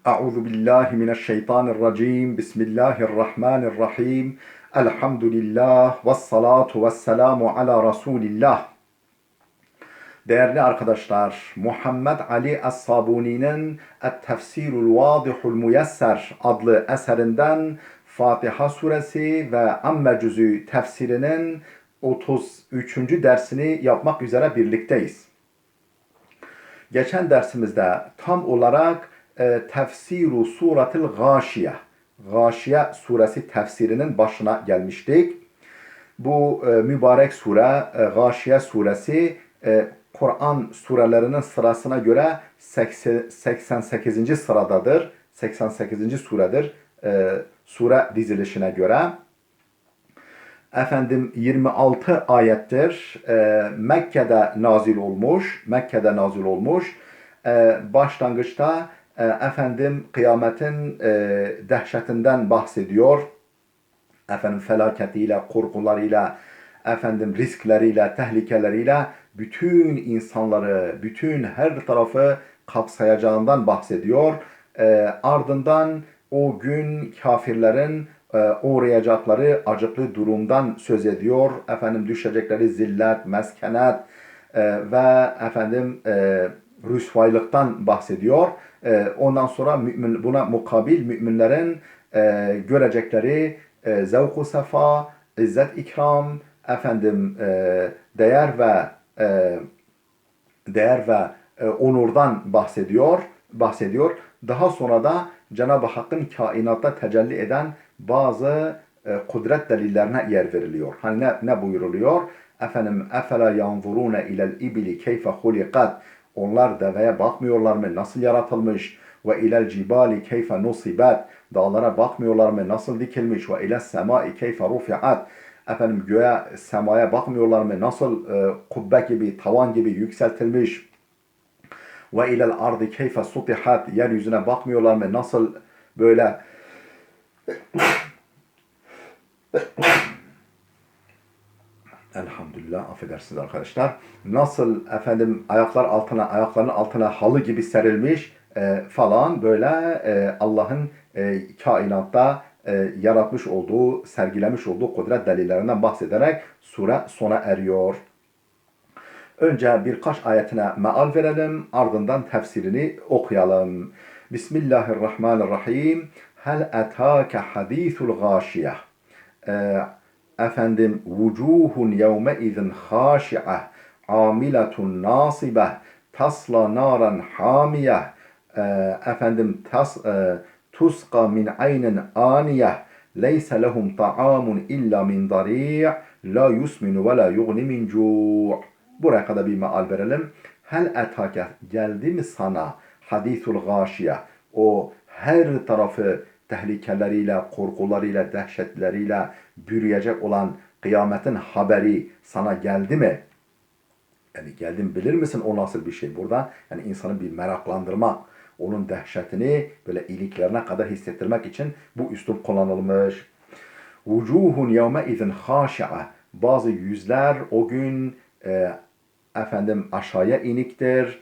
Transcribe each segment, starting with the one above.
Euzu billahi mineşşeytanirracim. Bismillahirrahmanirrahim. Elhamdülillah ve salatu ve selamu ala Resulillah. Değerli arkadaşlar, Muhammed Ali Es-Sabuni'nin Et-Tefsirul Vadihul Muyesser adlı eserinden Fatiha suresi ve Amme cüzü tefsirinin 33. dersini yapmak üzere birlikteyiz. Geçen dersimizde tam olarak Tefsiru Suratil Gâşiye, Gâşiye suresi tefsirinin başına gelmiştik. Bu mübarek sure, Gâşiye suresi, Kur'an surelerinin sırasına göre 88. sıradadır. 88. suredir sure dizilişine göre. 26 ayettir. Mekke'de nazil olmuş. Başlangıçta kıyametin dehşetinden bahsediyor. Felaketiyle, korkularıyla, riskleriyle, tehlikeleriyle bütün insanları, bütün her tarafı kapsayacağından bahsediyor. Ardından o gün kafirlerin uğrayacakları acıklı durumdan söz ediyor. Düşecekleri zillet, meskenet ve rüsvaylıktan bahsediyor. Ondan sonra buna mukabil müminlerin görecekleri zevk-u sefa, izzet ikram, değer ve onurdan bahsediyor. Daha sonra da Cenab-ı Hakk'ın kainatta tecelli eden bazı kudret delillerine yer veriliyor. Hani ne buyuruluyor? Efela yanzurune ilel ibili keyfe hulikat. Onlar deveye bakmıyorlar mı? Nasıl yaratılmış? Ve ilel cibali keyfe nusibet. Dağlara bakmıyorlar mı? Nasıl dikilmiş? Ve ilel semai keyfe rufiat. Göğe, semaya bakmıyorlar mı? Nasıl kubbe gibi, tavan gibi yükseltilmiş? Ve ilel ardı keyfe sutihat. Yeryüzüne bakmıyorlar mı? Nasıl böyle elhamdülillah, affedersiniz arkadaşlar. Nasıl ayaklarının altına halı gibi serilmiş falan böyle Allah'ın kainatta yaratmış olduğu, sergilemiş olduğu kudret delillerinden bahsederek sure sona eriyor. Önce birkaç ayetine meal verelim, ardından tefsirini okuyalım. Bismillahirrahmanirrahim. Hel etâke hadîthul gâşiyeh. Vucuhun yevme izin hâşi'eh, amiletun nâsibeh, tasla nâran hâmiyeh, tusqa min aynin âniyeh, leyse lehum ta'amun illa min dari' la yusminu ve la yugni min cu'. Buraya kadar bir meal verelim. Hel etâke, geldi mi sana hadîthul gâşiye, o her tarafı tehlikeleriyle, korkularıyla, dehşetleriyle bürüyecek olan kıyametin haberi sana geldi mi? Yani geldi mi, bilir misin o nasıl bir şey? Burada yani insanı bir meraklandırma, onun dehşetini böyle iliklerine kadar hissettirmek için bu üslup kullanılmış. Vucuhun yevme izin haşi'e. Bazı yüzler o gün aşağıya iniktir,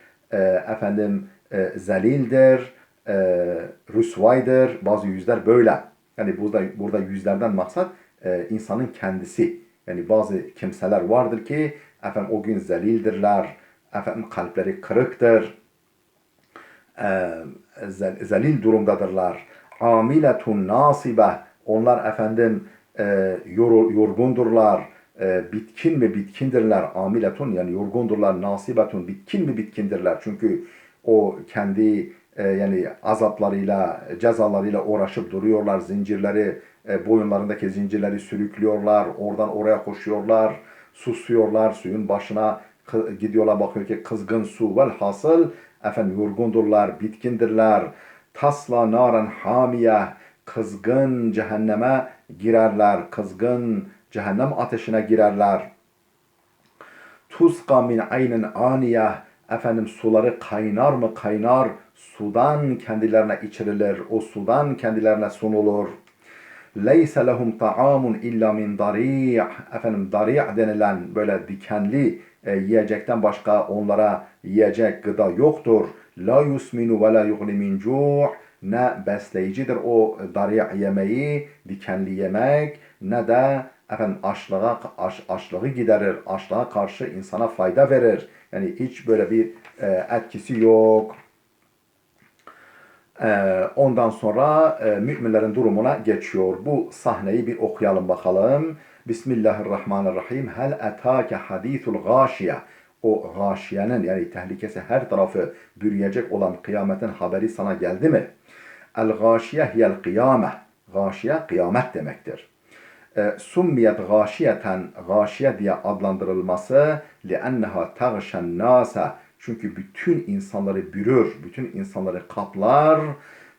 zelildir, rüsvaydır. Bazı yüzler böyle. Yani burada yüzlerden maksat insanın kendisi. Yani bazı kimseler vardır ki o gün zelildirler, kalpleri kırıktır, zelil durumdadırlar. Amiletun nasibe. Onlar yorgundurlar. Bitkindirler. Amiletun yani yorgundurlar. Nasibetun bitkindirler. Çünkü o kendi yani azaplarıyla, cezalarıyla uğraşıp duruyorlar. Zincirleri, boyunlarındaki zincirleri sürüklüyorlar. Oradan oraya koşuyorlar. Susuyorlar. Suyun başına gidiyorlar. Bakıyor ki kızgın su. Velhasıl yorgundurlar, bitkindirler. Tasla naran hamiye. Kızgın cehenneme girerler. Kızgın cehennem ateşine girerler. Tusqa min aynin aniye. Suları kaynar mı kaynar, sudan kendilerine içirilir, o sudan kendilerine sunulur. Leyse lehum ta'amun illa min dari'. Dari' denilen böyle dikenli yiyecekten başka onlara yiyecek gıda yoktur. La yusminu ve la yugni min cu'. ne besleyicidir o dari' yemeği, dikenli yemek, ne de efendim açlığı giderir, açlığa karşı insana fayda verir. Yani hiç böyle bir etkisi yok. Ondan sonra müminlerin durumuna geçiyor. Bu sahneyi bir okuyalım bakalım. Bismillahirrahmanirrahim. Hel etâke hadîthul gâşiye. O gâşiyenin yani tehlikesi her tarafı bürüyecek olan kıyametin haberi sana geldi mi? El gâşiye hiyel kıyame. Gâşiye kıyamet demektir. Summiyet gâşiyeten, gâşiye diye adlandırılması li'enneha tağşen nâse, çünkü bütün insanları bürür, bütün insanları kaplar,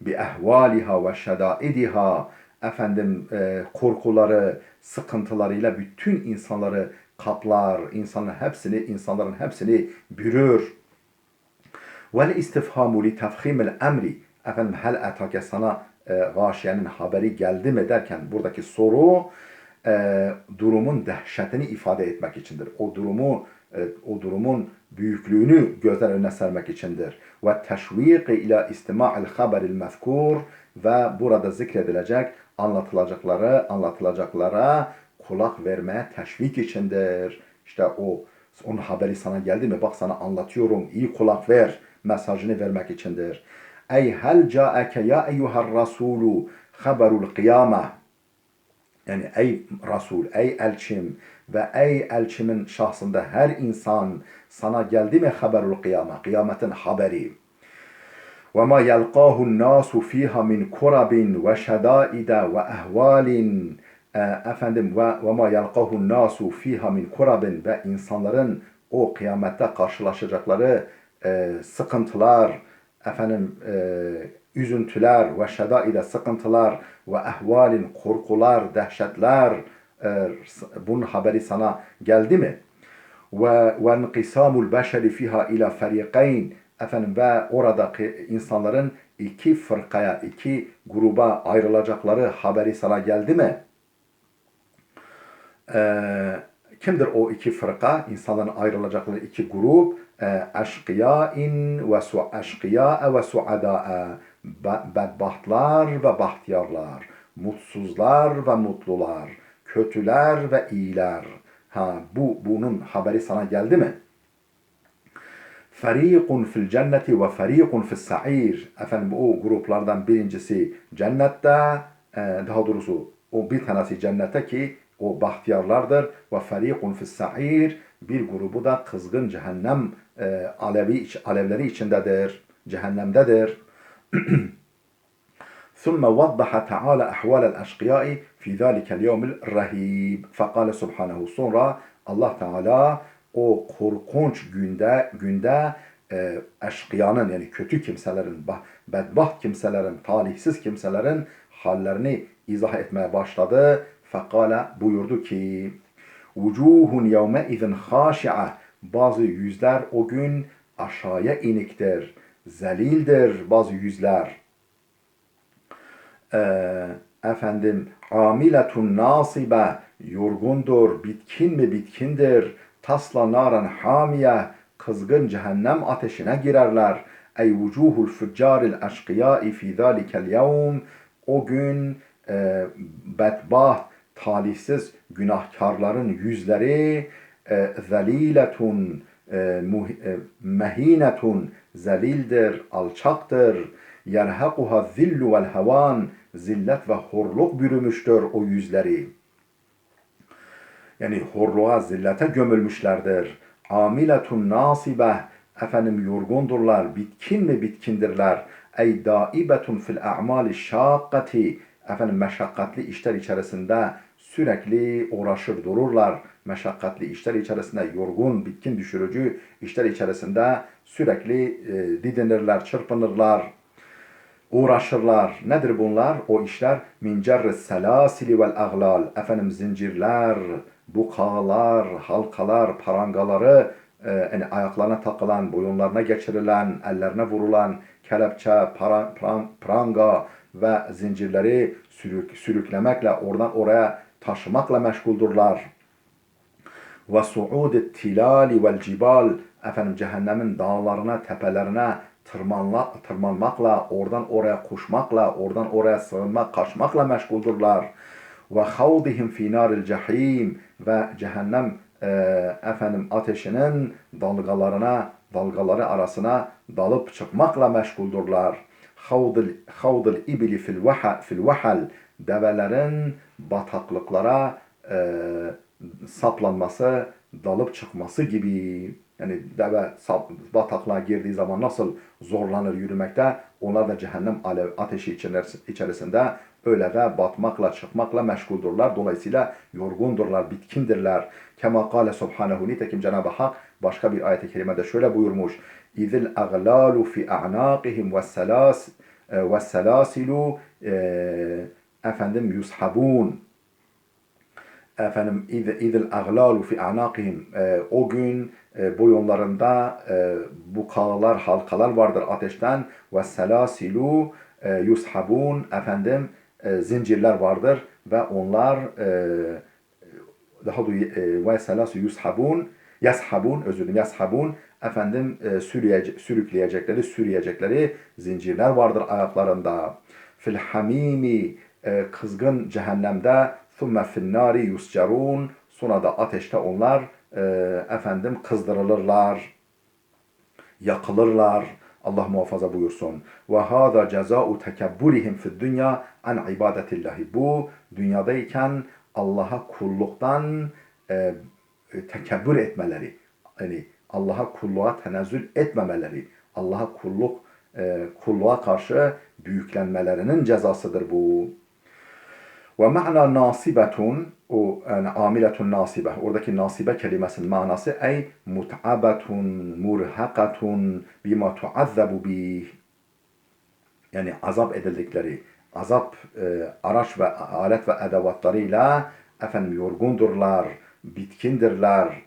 bi ehvaliha ve şedaidiha, efendim korkuları, sıkıntılarıyla bütün insanları kaplar, insanların hepsini bürür. Vel istifhamu li tefhimil emri, efendim hel etake, sana gâşiyenin haberi geldi mi derken buradaki soru durumun dehşetini ifade etmek içindir. O durumun büyüklüğünü gözler önüne sermek içindir. Ve teşvik ila istima'il haberil mezkur, ve burada zikredilecek anlatılacaklara kulak vermeye teşvik içindir. İşte onun haberi sana geldi mi? Bak sana anlatıyorum. İyi kulak ver. Mesajını vermek içindir. Ey hel ca'eke ya eyyuhar rasulu haberul kıyame. Yani ey Resul, ey elçim ve ey elçimin şahsında her insan, sana geldi mi haberul kıyame, kıyametin haberi. Ve ma yelqahu'n nasu fiha min kurabin ve şedaide ve ehvalin. Efendim ve ma yelqahu'n nasu fiha min kurabin, ve insanların o kıyamette karşılaşacakları sıkıntılar, efendim üzüntüler ve şedaide sıkıntılar ve ehvalin korkular, dehşetler, bunun haberi sana geldi mi? Ve inqisamul beşeri fiha ila fariqayn, efendim ve oradaki insanların iki fırkaya, iki gruba ayrılacakları haberi sana geldi mi? Kimdir o iki fırka? İnsanların ayrılacakları iki grup. Eşkıyain ve eşkıya ve suada, bedbahtlar ve bahtiyarlar, mutsuzlar ve mutlular, kötüler ve iyiler. Bunun haberi sana geldi mi? Ferikun fil cenneti ve ferikun fil sa'ir. Efendim o gruplardan birincisi cennette, daha doğrusu o bir tanesi cennete ki o bahtiyarlardır. Ve ferikun fil sa'ir, bir grubu da kızgın cehennem alevleri içindedir, cehennemdedir. ثم وضح تعالى أحوال الأشقياء في ذلك اليوم الرهيب. فقال سبحانه, sonra Allah Teala o korkunç günde eşkıyanın, yani kötü kimselerin, bedbaht kimselerin, talihsiz kimselerin hallerini izah etmeye başladı. Fekale, buyurdu ki, vucuhun yevme izin haşi'a, bazı yüzler o gün aşağıya iniktir, zelildir bazı yüzler. Efendim amiletun nasibe, yorgundur, bitkindir, tasla naran hamiye, kızgın cehennem ateşine girerler. Ey vucuhul füccaril eşkıyai fi zalikel yevm, o gün bedbaht, talihsiz günahkarların yüzleri zeliletun, mehinetun, zelildir, alçaktır. Yerhaquha zillu vel hevan, zillet ve horluk bürümüştür o yüzleri. Yani horluğa, zillete gömülmüşlerdir. Amiletun nasibe, efendim yorgundurlar, bitkindirler. Ey daibetun fil a'mali şakkati, efendim meşakkatli işler içerisinde sürekli uğraşır dururlar. Meşakkatli işler içerisinde, yorgun, bitkin düşürücü işler içerisinde sürekli didinirler, çırpınırlar, uğraşırlar. Nedir bunlar? O işler min cerris selasili vel aglal, efendim zincirler, bukalar, halkalar, parangaları, yani ayaklarına takılan, boyunlarına geçirilen, ellerine vurulan kelepçe, pranga ve zincirleri sürüklemekle, oradan oraya taşımakla meşguldurlar. Ve su'ud tilali vel cibal, efendim cehennemin dağlarına, tepelerine tırmanmakla, oradan oraya koşmakla, oradan oraya sığınmak, kaçmakla meşguldurlar. Ve havdihim fi naril cehim, ve cehennem ateşinin dalgaları arasına dalıp çıkmakla meşguldurlar. Havdil ibli fil vahal, develerin bataklıklara saplanması, dalıp çıkması gibi. Yani deve bataklığa girdiği zaman nasıl zorlanır yürümekte, onlar da cehennem ateşi içerisinde öyle de batmakla çıkmakla meşguldurlar. Dolayısıyla yorgundurlar, bitkindirler. Kema kâle subhanehu, nitekim Cenab-ı Hak başka bir ayet-i kerimede şöyle buyurmuş. İzil aglalu fi a'naqihim ve selasilu yushabun. İzil aglalu fi a'naqihim, o gün boyunlarında bu kağlar, halkalar vardır ateşten. Ve selasilu yushabun, zincirler vardır ve onlar ve selasu yashabun, sürüyecekleri zincirler vardır ayaklarında. Fil hamimi, kızgın cehennemde, thumme fin nari yuscarun, sonra da ateşte onlar kızdırılırlar, yakılırlar. Allah muhafaza buyursun. Ve hâzâ cezâ'u tekebburihim fid dünya an ibadetillahi. Bu dünyadayken Allah'a kulluktan tekebbür etmeleri, yani Allah'a kulluğa tenezzül etmemeleri, Allah'a kulluğa karşı büyüklenmelerinin cezasıdır bu. Ve ma'na nasibetun, o yani amiletun nasibe. Oradaki nasibe kelimesinin manası ey mut'abetun, murhakatun bima tuazzabu bih. Yani azap edildikleri, araç ve alet ve edevatlarıyla yorgundurlar, bitkindirler.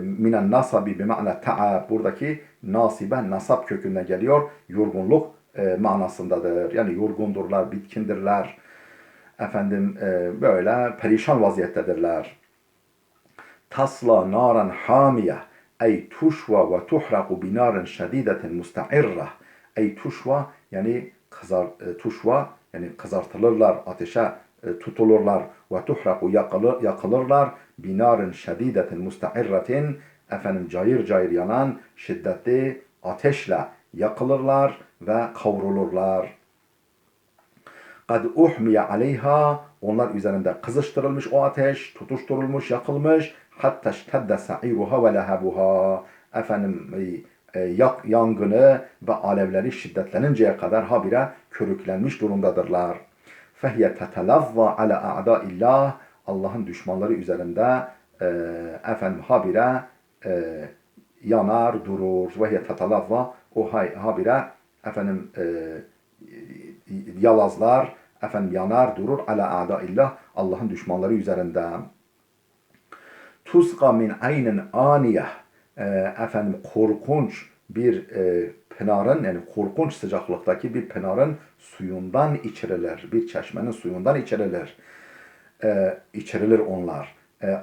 Minen nasabi bi ma'na ta'ab. Buradaki nasibe nasap kökünden geliyor. Yorgunluk manasındadır. Yani yorgundurlar, bitkindirler. Böyle perişan vaziyettedirler. Tasla naran hamiye ey tuşva ve tuhraku binarin şedidetin musta'irra. Ey tuşva yani kızartılırlar, ateşe tutulurlar. Ve tuhraku yakılırlar binarin şedidetin musta'irratin, cayır cayır yanan şiddetli ateşle yakılırlar ve kavrulurlar. Kad uhmiye aleyha, onlar üzerinde kızıştırılmış o ateş, tutuşturulmuş, yakılmış. Hatta ştedde sa'iruha ve lehabuha. Yangını ve alevleri şiddetleninceye kadar habire körüklenmiş durumdadırlar. Fehye tetelazza ala a'daillah, Allah'ın düşmanları üzerinde habire yanar durur. Vehye tetelazza, o habire yalazlar, yanar durur ala a'daillah, Allah'ın düşmanları üzerinde. Tusqa min aynin aniyeh, korkunç bir pınarın, yani korkunç sıcaklıktaki bir pınarın suyundan içirilir. Bir çeşmenin suyundan içirilir onlar.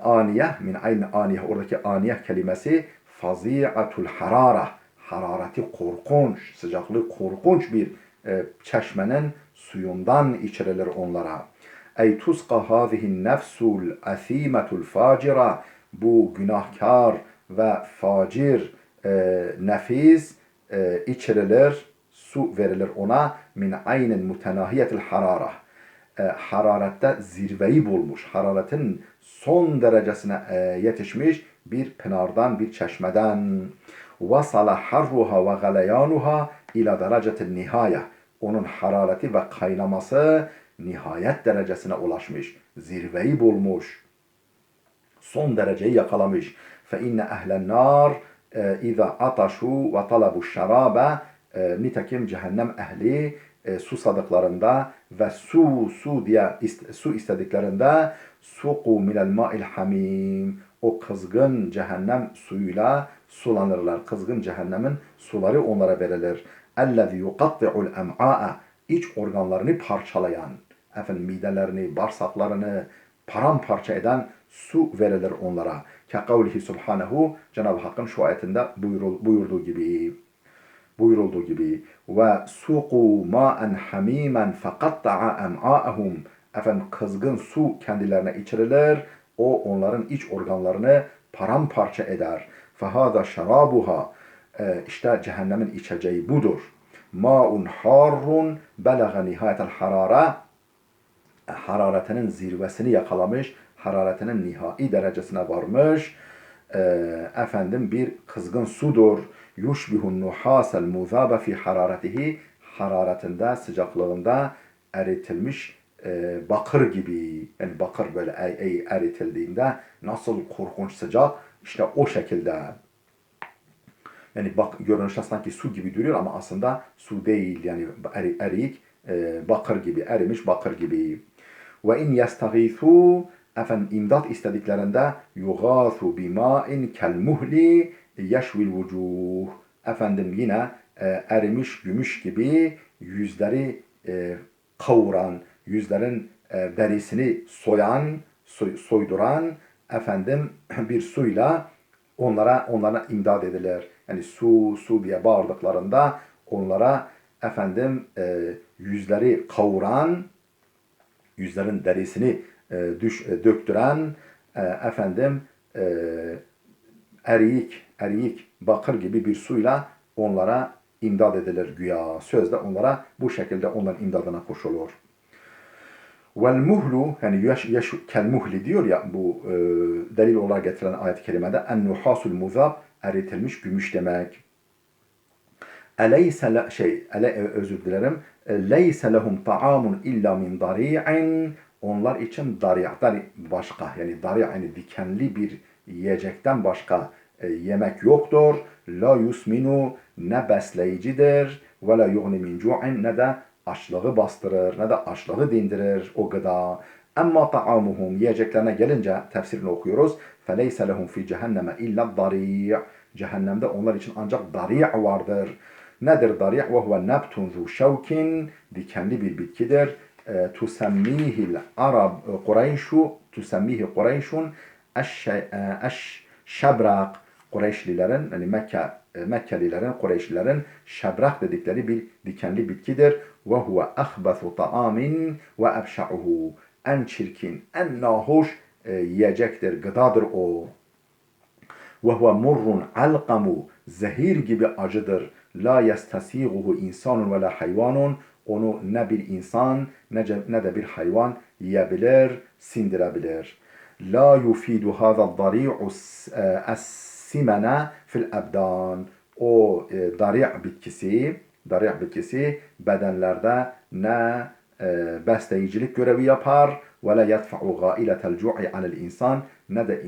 Aniyeh, min aynin aniyeh, oradaki aniyeh kelimesi fazi'atul harara, harareti korkunç, sıcaklığı korkunç bir çeşmenin suyundan içirilir onlara. Ey tusqa hazihin nefsul asimetul facira, bu günahkar ve facir nefis içirilir, su verilir ona. Min aynin mutenahiyetil harara, hararette zirveyi bulmuş, hararetin son derecesine yetişmiş bir pınardan, bir çeşmeden. Vasala harruha ve galeyanuha ila derecetil nihaya, onun harareti ve kaynaması nihayet derecesine ulaşmış, zirveyi bulmuş, son dereceyi yakalamış. Fe inne ehlen nar iza ataşu ve talabu şarabe, nitekim cehennem ehli susadıklarında ve su istediklerinde suqu minel ma'il hamim, o kızgın cehennem suyuyla sulanırlar. Kızgın cehennemin suları onlara verilir. Ellezî yukatti'ul em'â'a, iç organlarını parçalayan, midelerini, bağırsaklarını paramparça eden su verilir onlara. Kekavlihi subhanehu, Cenab-ı Hakk'ın şu ayetinde buyurulduğu gibi ve suqu ma'en hamimen faqatta'a em'a'ahum, efendim kızgın su kendilerine içirilir, o onların iç organlarını paramparça eder. Fehâda şarabuha, işte cehennemin içeceği budur. Ma'un harrun belâge nihayetel harara, hararetinin zirvesini yakalamış, hararetinin nihai derecesine varmış, efendim bir kızgın sudur. Yushbihun nuhasel muzabe fi hararetihi, hararetinde, sıcaklığında eritilmiş bakır gibi. Yani bakır böyle eritildiğinde nasıl korkunç sıcak, işte o şekilde. Yani bak, görünüşte sanki su gibi duruyor ama aslında su değil. Yani eriyik bakır gibi, erimiş bakır gibi. Ve in yestagîthû, efendim imdat istediklerinde yugâthu bimâin kelmuhli yeşvil vucuh, efendim yine erimiş gümüş gibi yüzleri kavuran, yüzlerin derisini soyduran efendim bir suyla onlara imdad edilir. Yani su diye bağırdıklarında onlara efendim yüzleri kavuran, yüzlerin derisini döktüren efendim eriyik bakır gibi bir suyla onlara imdad edilir güya. Sözde onlara bu şekilde onların imdadına koşulur. Vel muhlu, yani kel muhli diyor ya, bu delil olarak getirilen ayet-i kerimede en nuhasul muzab, eritilmiş gümüş demek. Özür dilerim. Leyse lehum ta'amun illa min dari'in, onlar için başka, yani yani dikenli bir yiyecekten başka yemek yoktur. La yusminu, ne besleyicidir. Ve la yughni min cu'in, ne de açlığı bastırır, ne de açlığı dindirir o gıda. Amma ta'amuhum, yiyeceklerine gelince tefsirini okuyoruz. Feleyse lehum fi cehenneme illa dari'. Cehennemde onlar için ancak dari' vardır. Nedir dari'? Ve huve nebtun zu şevkin, dikenli bir bitkidir. Tusemmihi Arab Kureyşu, tusemmihi Kureyşun şebrak, Kureyşlilerin, yani Mekkelilerin, Kureyşlilerin şebrak dedikleri bir dikenli bitkidir. Ve huve ahbesu ta'amin ve ebşa'uhu, en çirkin, en nahoş yiyecektir, gıdadır o. Ve huve murrun alqamu, zehir gibi acıdır. La yestasiğuhu insanun ve la hayvanun, onu ne bir insan ne de bir hayvan yiyebilir, sindirebilir. La yufidu hâzâ dari'u es-simene fil ebdan. O dari' bitkisi bedenlerde ne besleyicilik görevi yapar ve la yedfa'u gâiletel cu'i anil insan, ne de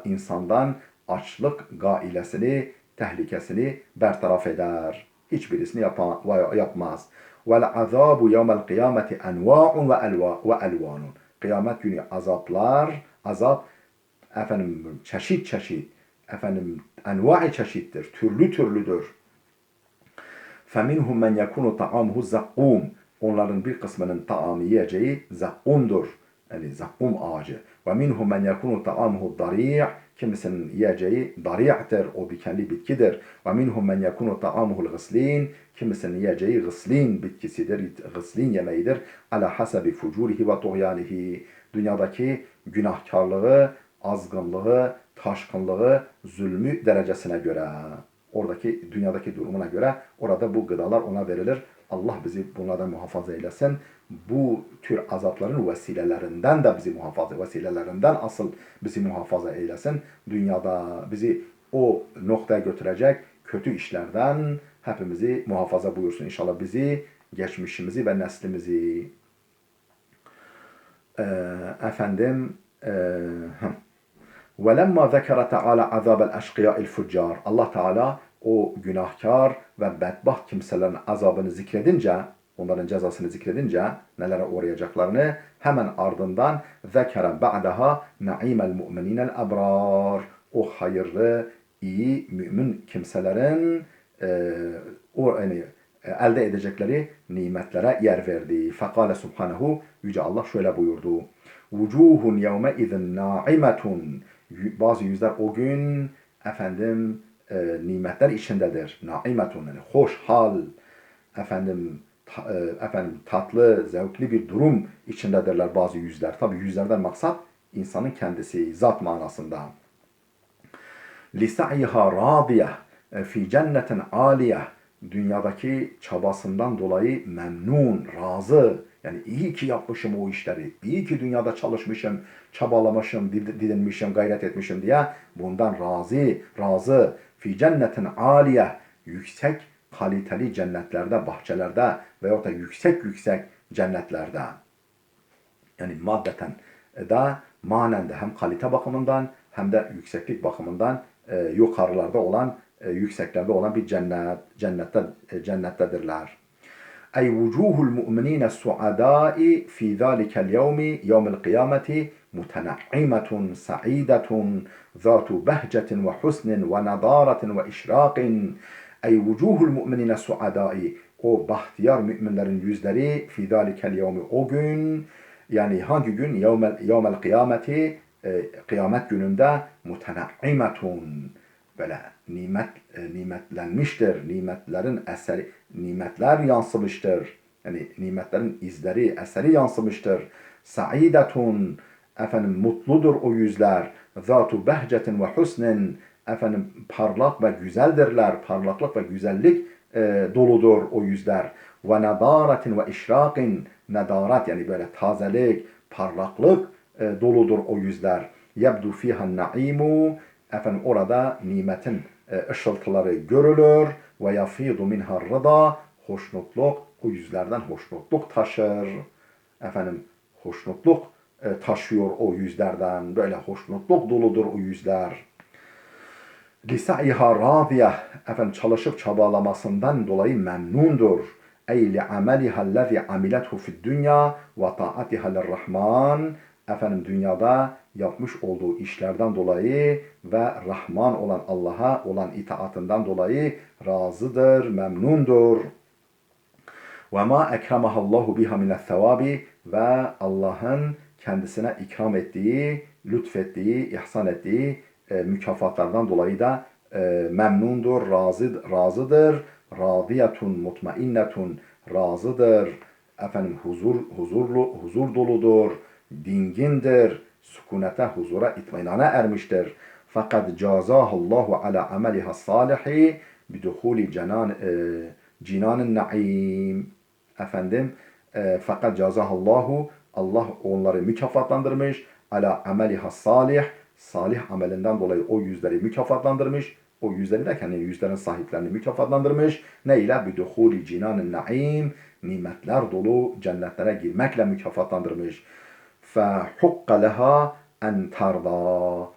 insandan açlık gailesini, tehlikesini bertaraf eder. Hiçbirisini yapmaz. Vel azabu yevmel kıyameti enva'un ve elvanun. Kıyamet günü azap efendim çeşit, efendim enva'i çeşittir, türlüdür. فَمِنْهُمْ مَنْ يَكُونُ طَعَامُهُ زَقُّومٌ. Onların bir kısmının taamı yiyeceği zakkumdur. Yani zakkum ağacı. وَمِنْهُمْ مَنْ يَكُونُ طَعَامُهُ ضَرِيعٌ. Kimisinin yiyeceği dari'tir, o dikenli bitkidir. وَمِنْهُمْ مَنْ يَكُونُ طَعَامُهُ الْغِسْلِينَ. Kimisinin yiyeceği gıslin bitkisidir, gıslin yemeğidir. عَلَى حَسَبِ فُجُورِهِ وَطُغْيَانِهِ. Dünyadaki günahkarlığı, azgınlığı, taşkınlığı, zulmü derecesine göre, oradaki dünyadaki durumuna göre orada bu gıdalar ona verilir. Allah bizi bunlardan muhafaza eylesin. Bu tür azapların vesilelerinden de bizi asıl bizi muhafaza eylesin. Dünyada bizi o noktaya götürecek kötü işlerden hepimizi muhafaza buyursun. İnşallah bizi, geçmişimizi ve neslimizi. وَلَمَّا ذَكَرَ تَعَالَى عَذَابَ الْاَشْقِيَاءِ الْفُجَّارِ. Allah Teala o günahkar ve bedbaht kimselerin azabını zikredince, onların cezasını zikredince, nelere uğrayacaklarını, hemen ardından ذَكَرَ بَعْدَهَا نَعِيمَ الْمُؤْمِنِينَ الْأَبْرَارِ. O hayırlı, iyi, mümin kimselerin elde edecekleri nimetlere yer verdi. Fekale subhanehu, Yüce Allah şöyle buyurdu. Vucuhun yevme izin naimetun. Bazı yüzler o gün nimetler içindedir. Naimetun, yani hoş hal, tatlı, zevkli bir durum içindedirler bazı yüzler. Tabi yüzlerden maksat insanın kendisi, zat manasında. Lisa'yiha radiye fi cennetin aliye. Dünyadaki çabasından dolayı memnun, razı. Yani iyi ki yapmışım o işleri. İyi ki dünyada çalışmışım, çabalamışım, didinmişim, gayret etmişim diye bundan razı. Fi cennetin aliye. Yüksek kaliteli cennetlerde, bahçelerde veyahut da yüksek cennetlerde. Yani maddeten da manen de hem kalite bakımından hem de yükseklik bakımından yukarılarda olan, yükseklerde olan bir cennettedirler. Ey vucuhul mu'minine suadai fi zalikel yevmi yevmil kıyameti mutenaimetun sa'idetun zatu behcetin ve husnin ve nadaretin ve işrakin. Ey vucuhul mu'minine suadai, o bahtiyar müminlerin yüzleri fi zalikel yevmi, o gün, yani hangi gün? Yevmel kıyameti, kıyamet gününde mutenaimetun, böyle nimetlenmiştir. Nimetlerin eseri, nimetler yansımıştır. Yani nimetlerin izleri, eseri yansımıştır. Saidetun, mutludur o yüzler. Zatu behcetin ve husnin, parlak ve güzeldirler. Parlaklık ve güzellik doludur o yüzler. Ve nedaretin ve işrakin, nedaret yani böyle tazelik, parlaklık doludur o yüzler. Yebdu fiha naimu, orada nimetin ışıltıları görülür. Ve yafidu minha rıda, hoşnutluk, o yüzlerden hoşnutluk taşır. Hoşnutluk taşıyor o yüzlerden, böyle hoşnutluk doludur o yüzler. Lisaiha radiye, çalışıp çabalamasından dolayı memnundur. Ey li ameliha lezi amilethu fid dünya ve taatiha lirrahman. Dünyada yapmış olduğu işlerden dolayı ve Rahman olan Allah'a olan itaatından dolayı razıdır, memnundur. Ve ma ekremahallahu biha mine's-sevabi, ve Allah'ın kendisine ikram ettiği, lütfettiği, ihsan ettiği mükafatlardan dolayı da memnundur, razıdır. Radiyetun mutmainnetun, razıdır. Huzur doludur, dingindir, sükunete, huzura, itminana ermiştir. Fakat cazahallahu ala ameliha salihi biduhuli cinanin naim. Fakat cazahallahu, Allah onları mükafatlandırmış, ala ameliha salih amelinden dolayı o yüzleri mükafatlandırmış. O yüzleri derken yüzlerin sahiplerini mükafatlandırmış. Ne ile? Biduhuli cinanin naim, nimetler dolu cennetlere girmekle mükafatlandırmış. فَحُقَّ لَهَا اَنْ تَرْضَى.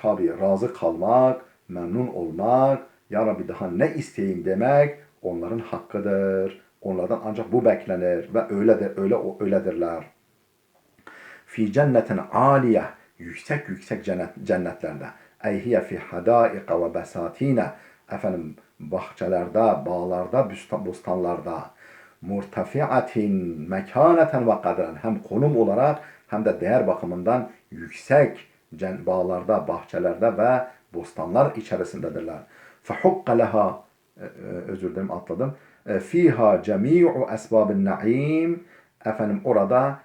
Tabi razı kalmak, memnun olmak, Ya Rabbi daha ne isteyeyim demek onların hakkıdır. Onlardan ancak bu beklenir ve öyledirler. Fi cennetin aliye, yüksek cennetlerde. Ey hiye fi hadaika ve besatine, bahçelerde, bağlarda, bostanlarda. Murtafiatin mekaneten ve kadren, hem konum olarak hem de değer bakımından yüksek bağlarda, bahçelerde ve bostanlar içerisindedirler. Fehukka leha, özür dilerim atladım. Fiha cemi'u esbabin naim. Orada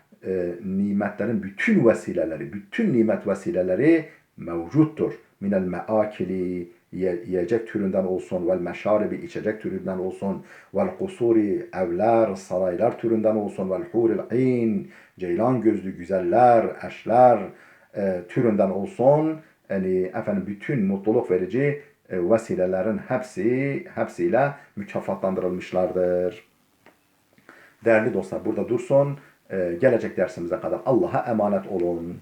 nimetlerin bütün nimet vesileleri mevcuttur. Minel meakili, yiyecek türünden olsun, vel meşaribi, içecek türünden olsun, vel kusuri, evler, saraylar türünden olsun, vel huril ayn, ceylan gözlü güzeller, eşler türünden olsun. Yani bütün mutluluk verici vesilelerin hepsiyle mükafatlandırılmışlardır. Değerli dostlar, burada dursun. Gelecek dersimize kadar Allah'a emanet olun.